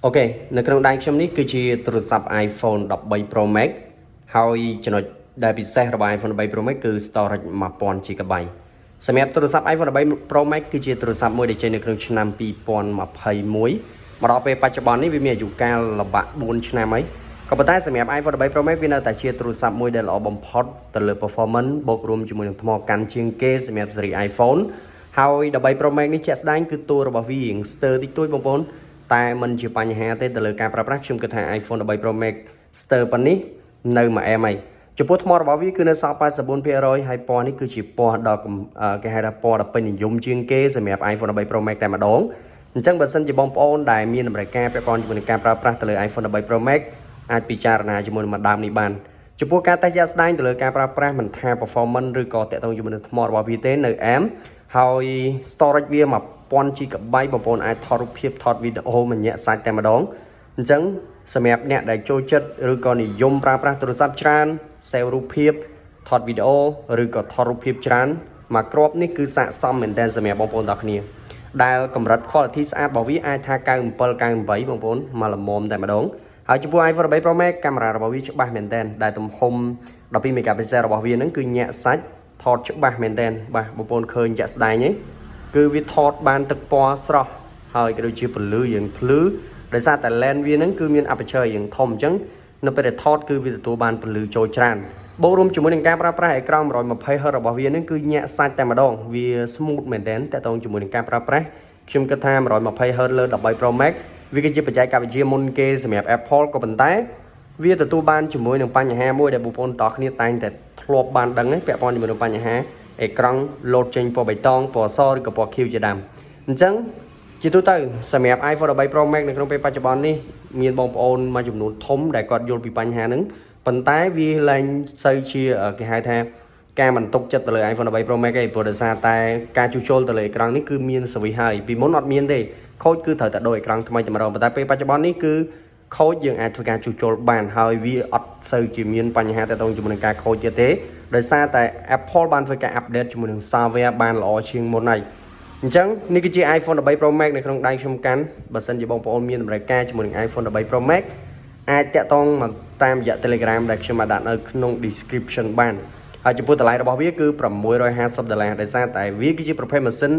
Ok,នៅក្នុងដៃខ្ញុំនេះគឺជាទូរស័ព្ទ iPhone 13 Pro Max ហើយចំណុចដែលពិសេសរបស់ iPhone 13 Pro Max គឺ storage 1000GB សម្រាប់ទូរស័ព្ទ iPhone 13 Pro Max គឺជាទូរស័ព្ទមួយដែលចេញនៅក្នុងឆ្នាំ2021មកដល់ពេលបច្ចុប្បន្ននេះវាមានអាយុកាលល្បាក់4ឆ្នាំហើយក៏ប៉ុន្តែសម្រាប់ iPhone 13 Pro Max វានៅតែជាទូរស័ព្ទមួយដែលល្អបំផុតទៅលើ performance បូករួមជាមួយនឹងថ្មកាន់ជាងគេសម្រាប់ស៊េរី iPhone ហើយ13 Pro Max នេះជាក់ស្ដែងគឺតួរបស់វារៀងស្ទើរតិចតួចបងប្អូនតែมันជាបញ្ហាទេទៅលើការប្រើប្រាស់ខ្ញុំគិតថា iPhone 13 Pro Max ស្ទើរប៉ុណ្នេះនៅមួយអែមហើយចំពោះថ្មរបស់វាគឺនៅសល់ 84% ហើយពណ៌នេះគឺជាពណ៌ដ៏គេហៅថាពណ៌ដ៏ពេញនិយមជាងគេសម្រាប់ iPhone 13 Pro Max តែម្ដងអញ្ចឹងបើសិនជាបងប្អូនដែលមានតម្រូវការពាក់ព័ន្ធជាមួយនឹងការប្រើប្រាស់ទៅលើ iPhone 13 Pro Max អាចពិចារណាជាមួយនឹងម្ដាមនេះបានចំពោះការតេស្តជាក់ស្ដែងទៅលើការប្រើប្រាស់មិនថា performance ឬក៏តាក់ទងជាមួយនឹងថ្មរបស់វាទេនៅអែមហើយ storage វា1000GB បងប្អូនអាចថតរូបភាពថតវីដេអូមួយញាក់សាច់តែម្ដងអញ្ចឹងសម្រាប់អ្នកដែលចូលចិត្តឬក៏និយមប្រើប្រាស់ទូរស័ព្ទច្រើន save រូបភាពថតវីដេអូឬក៏ថតរូបភាពច្រើនមកគ្រាប់នេះគឺស័ក្តិសមមែនទែនសម្រាប់បងប្អូនទាំងគ្នាដែលកម្រិត quality ស្អាតរបស់វាអាចថា97 98បងប្អូនមកល្មមតែម្ដងហើយចំពោះ iPhone 13 Pro Max កាមេរ៉ារបស់វាច្បាស់មែនទែនដែលទំហំ12 megapixel របស់វានឹងគឺញាក់សាច់ថតច្បាស់មែនទែនបាទបងប្អូនឃើញជាក់ស្ដែងទេគឺវាថតបានទឹកពណ៌ស្រស់ហើយក៏ដូចជាពន្លឺយ៉ាងភ្លឺដោយសារតែ lens វានឹងគឺមាន aperture យ៉ាងធំអញ្ចឹងនៅពេលដែលថតគឺវាទទួលបានពន្លឺចូលច្រើនបូករួមជាមួយនឹងការប្រើប្រាស់អេក្រង់ 120Hz របស់វានឹងគឺញាក់សាច់តែម្ដងវា smooth មែនទែនតាក់ទងជាមួយនឹងការប្រើប្រាស់ខ្ញុំគិតថា 120Hz លើ13 Pro Max វាគឺជាបច្ចេកវិទ្យាមុនគេសម្រាប់ Apple ក៏ប៉ុន្តែវាទទួលបានជាមួយនឹងបញ្ហាមួយដែលបងប្អូនតោះគ្នាតែងតែធ្លាប់បានដឹងពាក់ព័ន្ធជាមួយនឹងបញ្ហាអេក្រង់លោតចេញពណ៌បៃតងពណ៌សឬក៏ពណ៌ខៀវជាដើមអញ្ចឹងជាទូទៅសម្រាប់ iPhone 13 Pro Max នៅក្នុងពេលបច្ចុប្បន្ននេះមានបងប្អូនមួយចំនួនធំដែលគាត់យល់ពីបញ្ហាហ្នឹងប៉ុន្តែវាឡើងសូវជាគេហៅថាការមិនទុកចិត្តទៅលើ iPhone 13 Pro Max ទេព្រោះដោយសារតែការជួសជុលទៅលើអេក្រង់នេះគឺមានសវិសហើយពីមុនអត់មានទេខូចគឺត្រូវតែដូរអេក្រង់ថ្មីតែម្ដងប៉ុន្តែពេលបច្ចុប្បន្ននេះគឺខូចយើងអាចធ្វើការជួសជុលបានហើយវាអត់សូវជាមានបញ្ហាទាក់ទងជាមួយនឹងការខូចទៀតទេដោយសារតែ Apple បានធ្វើការ update ជាមួយនឹង software បានល្អជាងមុនហើយអញ្ចឹងនេះគឺជា iPhone 13 Pro Max នៅក្នុងដៃខ្ញុំកាន់បើសិនជាបងប្អូនមានតម្រូវការជាមួយនឹង iPhone 13 Pro Max អាចតាក់ទងមកតាមរយៈ Telegram ដែលខ្ញុំបានដាក់នៅក្នុង description បានហើយចំពោះតម្លៃរបស់វាគឺ$650ដោយសារតែវាគឺជាប្រភេទម៉ាស៊ីន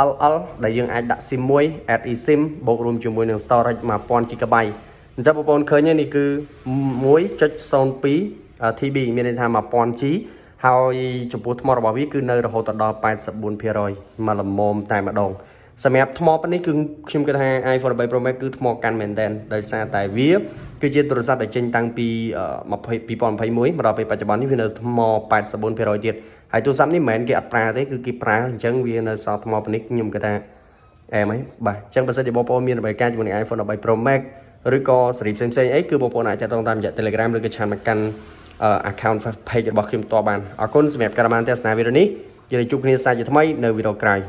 LL ដែលយើងអាចដាក់ SIM មួយ add eSIM បូករួមជាមួយនឹង storage 1000GB អញ្ចឹងបងប្អូនឃើញនេះគឺ 1.02 TB មានន័យថា 1000G ហើយចំពោះថ្មរបស់វាគឺនៅរហូតដល់ 84% មកល្មមតែម្ដងសម្រាប់ថ្មប៉ុណ្នេះគឺខ្ញុំគិតថា iPhone 13 Pro Max គឺថ្មកាន់មែនទែនដោយសារតែវាគឺជាទូរស័ព្ទដែលចេញតាំងពី2021មកដល់ពេលបច្ចុប្បន្ននេះវានៅថ្ម 84% ទៀតហើយទូរស័ព្ទនេះមិនមែនគេអត់ប្រើទេគឺគេប្រើអញ្ចឹងវានៅសល់ថ្មប៉ុណ្នេះខ្ញុំគិតថាអែមហីបាទអញ្ចឹងបើសិនជាបងប្អូនមានតម្រូវការជាមួយនឹង iPhone 13 Pro Max ឬក៏សេរីផ្សេងៗអីគឺបងប្អូនអាចតាក់ទងតាមរយៈ Telegram ឬក៏ឆានមកកាន់account page របស់ខ្ញុំផ្ទាល់បានអរគុណសម្រាប់ការតាមដានទស្សនាវីដេអូនេះយើងជួបគ្នាសាជាថ្មីនៅវីដេអូក្រោយ